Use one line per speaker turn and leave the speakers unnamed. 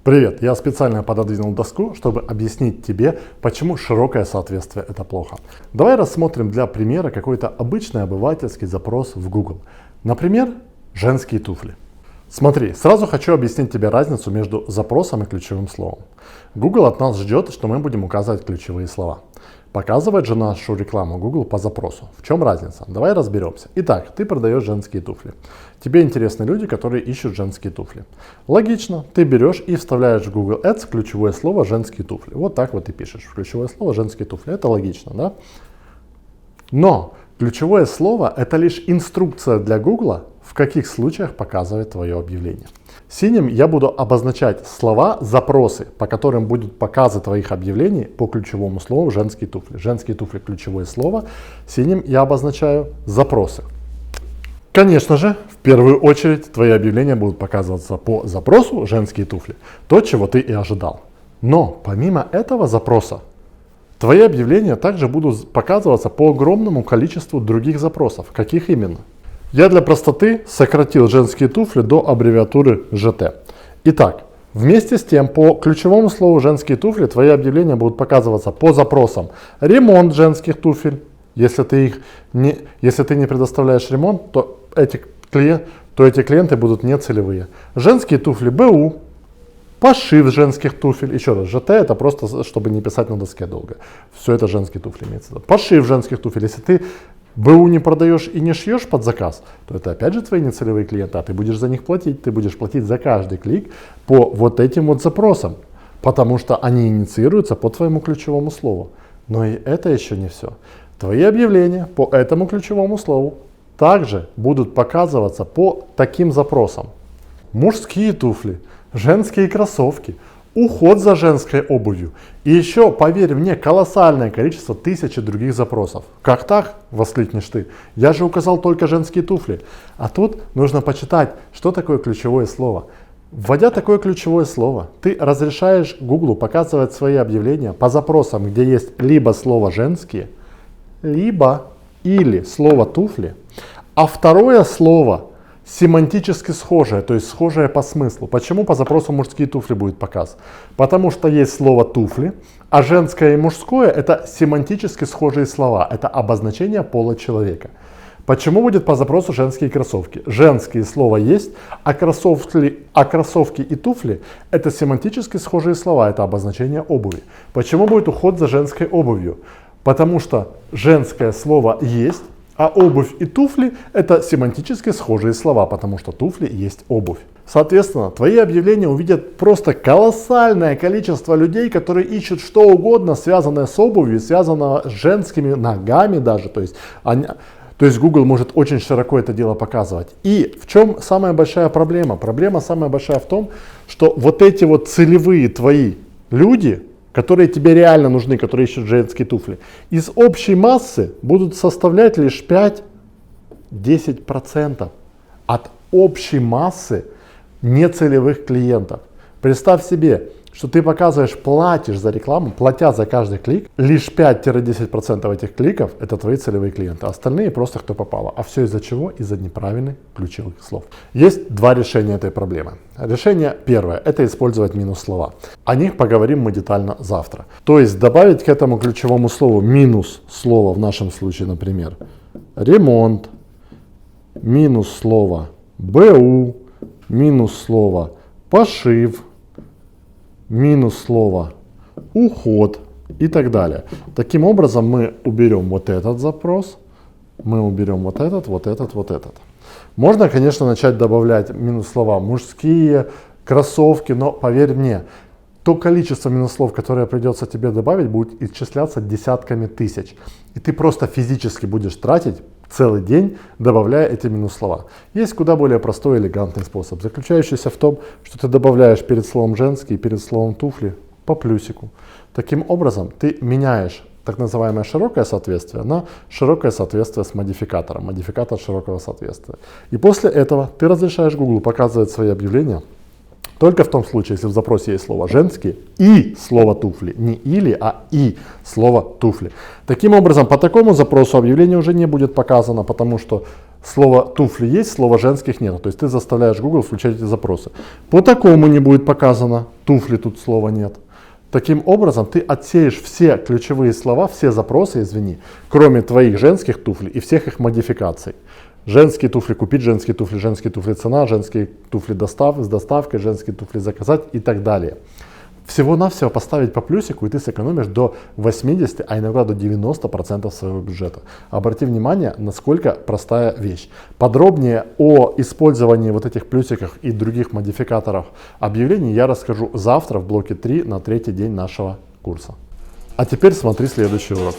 Привет, я специально пододвинул доску, чтобы объяснить тебе, почему широкое соответствие это плохо. Давай рассмотрим для примера какой-то обычный обывательский запрос в Google. Например, женские туфли. Смотри, сразу хочу объяснить тебе разницу между запросом и ключевым словом. Google от нас ждет, что мы будем указывать ключевые слова. Показывает же нашу рекламу Google по запросу. В чем разница? Давай разберемся. Итак, ты продаешь женские туфли. Тебе интересны люди, которые ищут женские туфли. Логично, ты берешь и вставляешь в Google Ads ключевое слово «женские туфли». Вот так вот и пишешь. Ключевое слово «женские туфли». Это логично, да? Но ключевое слово – это лишь инструкция для Google, в каких случаях показывать твое объявление. Синим я буду обозначать слова, запросы, по которым будут показы твоих объявлений по ключевому слову «женские туфли». Женские туфли – ключевое слово. Синим я обозначаю запросы. Конечно же, в первую очередь твои объявления будут показываться по запросу «женские туфли», то, чего ты и ожидал. Но помимо этого запроса, твои объявления также будут показываться по огромному количеству других запросов. Каких именно? Я для простоты сократил женские туфли до аббревиатуры ЖТ. Итак, вместе с тем по ключевому слову «женские туфли» твои объявления будут показываться по запросам «ремонт женских туфель». Если ты не предоставляешь ремонт, то эти клиенты будут нецелевые. Женские туфли БУ, пошив женских туфель. Еще раз, ЖТ это просто, чтобы не писать на доске долго. Все это женские туфли имеется в виду. Пошив женских туфель. Если ты БУ не продаешь и не шьешь под заказ, то это опять же твои нецелевые клиенты, а ты будешь за них платить. Ты будешь платить за каждый клик по вот этим вот запросам, потому что они инициируются по твоему ключевому слову. Но и это еще не все. Твои объявления по этому ключевому слову также будут показываться по таким запросам. Мужские туфли, женские кроссовки, уход за женской обувью. И еще, поверь мне, колоссальное количество тысячи других запросов. Как так? Воскликнешь ты. Я же указал только женские туфли. А тут нужно почитать, что такое ключевое слово. Вводя такое ключевое слово, ты разрешаешь Google показывать свои объявления по запросам, где есть либо слово «женские», либо или слово «туфли», а второе слово семантически схожее, то есть схожее по смыслу. Почему по запросу «мужские туфли» будет показ? Потому что есть слово «туфли», а женское и мужское – это семантически схожие слова, это обозначение пола человека. Почему будет по запросу «женские кроссовки»? Женские слова есть, а кроссовки и туфли – это семантически схожие слова, это обозначение обуви. Почему будет уход за женской обувью? Потому что женское слово есть, а обувь и туфли – это семантически схожие слова, потому что туфли есть обувь. Соответственно, твои объявления увидят просто колоссальное количество людей, которые ищут что угодно, связанное с обувью, связанное с женскими ногами даже. То есть Google может очень широко это дело показывать. И в чем самая большая проблема? Проблема самая большая в том, что вот эти вот целевые твои люди, которые тебе реально нужны, которые ищут женские туфли, из общей массы будут составлять лишь 5-10% от общей массы нецелевых клиентов. Представь себе, что ты платишь за рекламу, платя за каждый клик, лишь 5-10% этих кликов это твои целевые клиенты, остальные просто кто попало. А все из-за чего? Из-за неправильных ключевых слов. Есть два решения этой проблемы. Решение первое – это использовать минус слова. О них поговорим мы детально завтра. То есть добавить к этому ключевому слову минус слово, в нашем случае, например, ремонт, минус слово БУ, минус слово пошив, минус слово уход и так далее. Таким образом мы уберем вот этот запрос, мы уберем вот этот. Можно, конечно, начать добавлять минус слова мужские, кроссовки, но поверь мне, то количество минус слов, которое придется тебе добавить, будет исчисляться десятками тысяч. И ты просто физически будешь тратить целый день, добавляя эти минус слова. Есть куда более простой и элегантный способ, заключающийся в том, что ты добавляешь перед словом «женский» и перед словом «туфли» по плюсику. Таким образом ты меняешь так называемое широкое соответствие на широкое соответствие с модификатором, модификатор широкого соответствия. И после этого ты разрешаешь Google показывать свои объявления только в том случае, если в запросе есть слово «женские» и слово «туфли». Не «или», а «и» слово «туфли». Таким образом, по такому запросу объявление уже не будет показано, потому что слово «туфли» есть, слова «женских» нет. То есть ты заставляешь Google включать эти запросы. По такому не будет показано. туфли тут слова нет. Таким образом, ты отсеешь все ключевые слова, все запросы, извини, кроме твоих женских туфлей и всех их модификаций. Женские туфли купить, женские туфли цена, женские туфли с доставкой, женские туфли заказать и так далее. Всего-навсего поставить по плюсику, и ты сэкономишь до 80, а иногда до 90% своего бюджета. Обрати внимание, насколько простая вещь. Подробнее о использовании вот этих плюсиков и других модификаторов объявлений я расскажу завтра в блоке 3 на третий день нашего курса. А теперь смотри следующий урок.